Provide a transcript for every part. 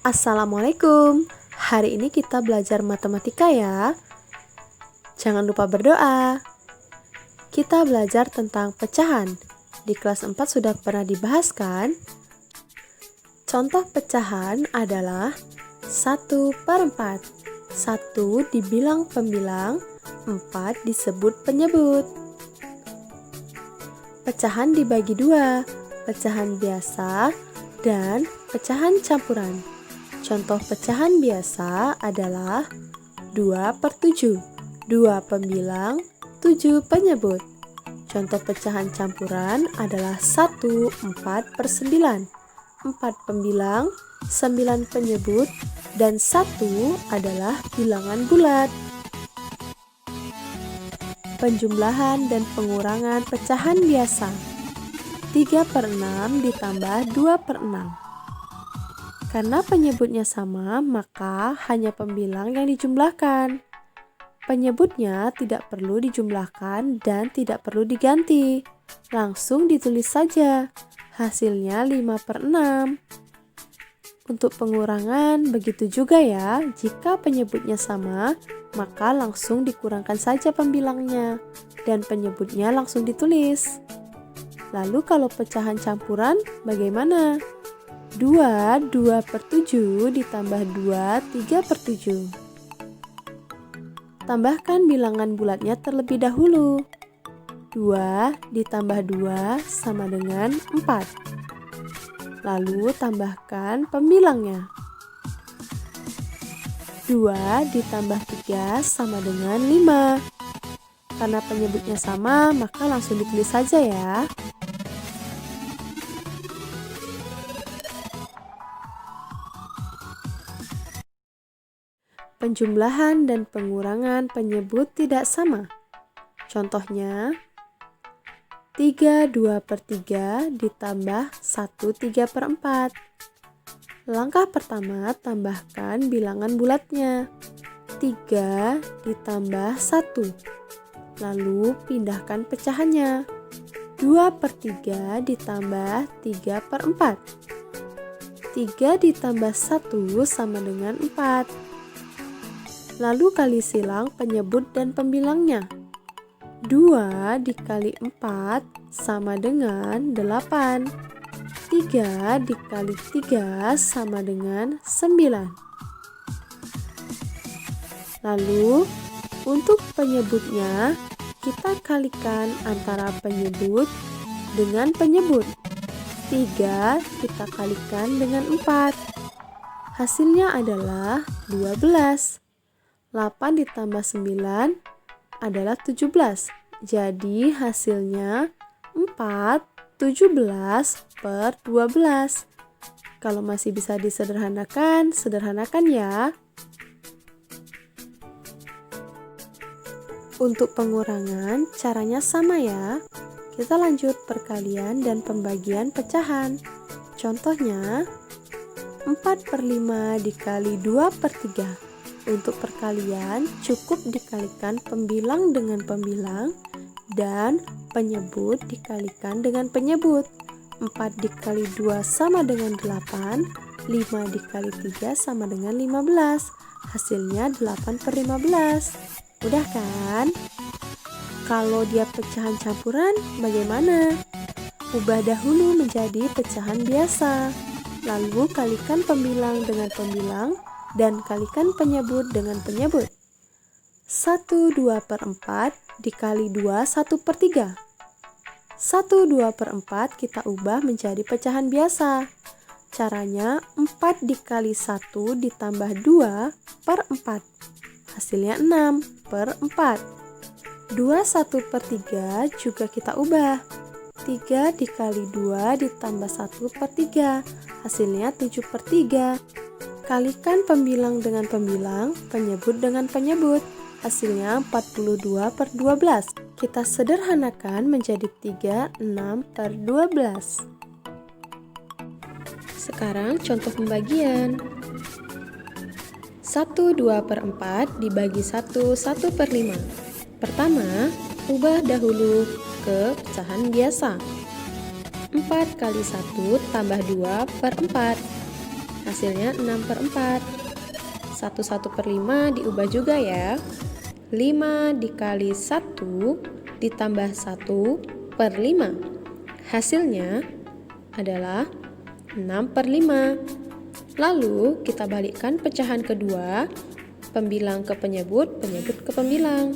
Assalamualaikum. Hari ini kita belajar matematika ya. Jangan lupa berdoa. Kita belajar tentang pecahan. Di kelas 4 sudah pernah dibahas kan? Contoh pecahan adalah 1/4. 1 dibilang pembilang, 4 disebut penyebut. Pecahan dibagi dua, pecahan biasa dan pecahan campuran. Contoh pecahan biasa adalah 2/7, 2 pembilang, 7 penyebut. Contoh pecahan campuran adalah 1/4/9, 4 pembilang, 9 penyebut, dan 1 adalah bilangan bulat. Penjumlahan dan pengurangan pecahan biasa. 3/6 ditambah 2/6. Karena penyebutnya sama, maka hanya pembilang yang dijumlahkan. Penyebutnya tidak perlu dijumlahkan dan tidak perlu diganti. Langsung ditulis saja. Hasilnya 5/6. Untuk pengurangan, begitu juga ya. Jika penyebutnya sama, maka langsung dikurangkan saja pembilangnya. Dan penyebutnya langsung ditulis. Lalu kalau pecahan campuran, bagaimana? 2/7 ditambah 2 3/7. Tambahkan bilangan bulatnya terlebih dahulu. 2 ditambah 2 sama dengan 4. Lalu tambahkan pembilangnya. 2 ditambah 3 sama dengan 5. Karena penyebutnya sama, maka langsung ditulis saja ya. Penjumlahan dan pengurangan penyebut tidak sama. Contohnya, 3/2/3 ditambah 1/3/4. Langkah pertama, tambahkan bilangan bulatnya. 3 ditambah 1. Lalu pindahkan pecahannya. 2/3 ditambah 3/4. 3 ditambah 1 sama dengan 4. Lalu kali silang penyebut dan pembilangnya. 2 dikali 4 sama dengan 8. 3 dikali 3 sama dengan 9. Lalu untuk penyebutnya, kita kalikan antara penyebut dengan penyebut. 3 kita kalikan dengan 4. Hasilnya adalah 12. 8 ditambah 9 adalah 17. Jadi hasilnya 4/17/12. Kalau masih bisa disederhanakan, sederhanakan ya. Untuk pengurangan, caranya sama ya. Kita lanjut perkalian dan pembagian pecahan. Contohnya, 4/5 dikali 2/3. Untuk perkalian, cukup dikalikan pembilang dengan pembilang dan penyebut dikalikan dengan penyebut. 4 dikali 2 sama dengan 8, 5 dikali 3 sama dengan 15. Hasilnya 8/15. Mudah kan? Kalau dia pecahan campuran, bagaimana? Ubah dahulu menjadi pecahan biasa. Lalu kalikan pembilang dengan pembilang dan kalikan penyebut dengan penyebut. 1/2/4 dikali 2 1/3. 1/2/4 kita ubah menjadi pecahan biasa. Caranya 4 dikali 1 ditambah 2/4. Hasilnya 6/4. 2 1/3 juga kita ubah. 3 dikali 2 ditambah 1/3. Hasilnya 7/3. Kalikan pembilang dengan pembilang, penyebut dengan penyebut. Hasilnya 42/12. Kita sederhanakan menjadi 36/12. Sekarang contoh pembagian. 1/2/4 dibagi 1/5. Pertama, ubah dahulu ke pecahan biasa. 4 kali 1 tambah 2/4. hasilnya 6 per 4. 1 per 5 diubah juga ya. 5 dikali 1 ditambah 1 per 5. Hasilnya adalah 6 per 5. Lalu kita balikkan pecahan kedua, pembilang ke penyebut, penyebut ke pembilang.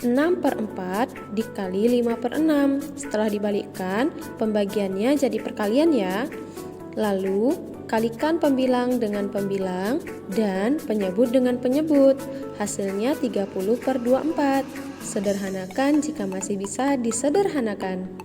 6 per 4 dikali 5 per 6. Setelah dibalikkan, pembagiannya jadi perkalian ya. Lalu, kalikan pembilang dengan pembilang dan penyebut dengan penyebut. Hasilnya 30 per 24. Sederhanakan jika masih bisa disederhanakan.